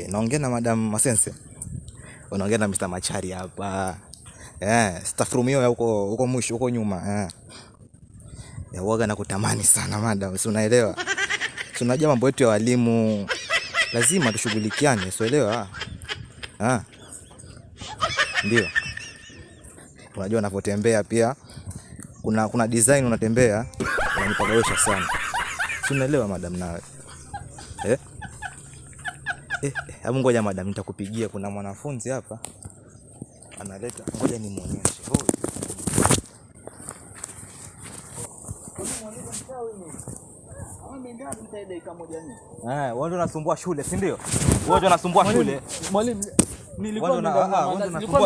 Naongea na Madam Masense. Unaongea na Mr. Machari hapa. Staff room hiyo huko mwisho huko nyuma. Waga nakutamani sana madam, si unaelewa? Si unajua mambo yetu ya walimu lazima tushughulikiane, unaelewa? Ndio. Unajua unapotembea pia kuna design unatembea unanipagawisha sana. Si unaelewa madam nawe? Hebu ngoja madam, nitakupigia. Kuna mwanafunzi hapa analeta, ngoja nimuonyeshe. Wao wanasumbua shule, si ndio? Wao wanasumbua shule. Mwalimu, nilikuwa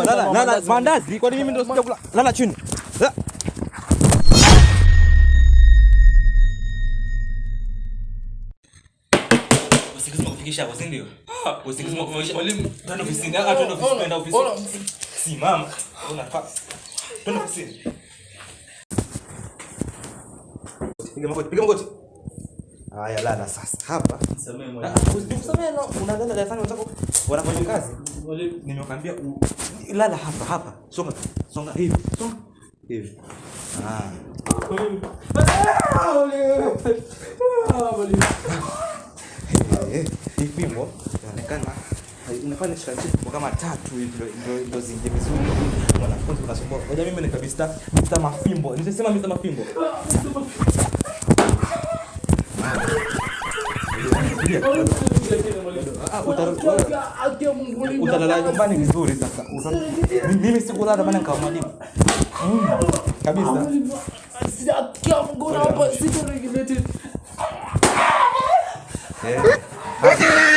lala mandazi, kwani mimi ndio sijakula? Lala chini. Usikisema kufikisha hapo, si ndio? Usikisema kufikisha. Mwalimu, twende ofisini. Twende ofisini. Simama. Unafaa. Twende ofisini. Piga magoti. Haya, lala sasa. Hapa. Nisamee mwalimu. Usisamee, unalala darasani unataka wanafanya kazi. Mwalimu, nimekwambia lala hapa. Songa hivi. Hivi. Mwalimu. Mwalimu. Hii fimbo inaonekana unafanya shikaji kwa kama 3 hivi ndio zinje vizuri. Mwanafunzi unasumbua. Ngoja mimi nikabista Mr. Mafimbo. Nilisema Mr. Mafimbo. Utalala nyumbani vizuri sasa. Mimi sikulala maana kama mwalimu. Kabisa. Sijakia mguu hapa, siko regulated. Yeah.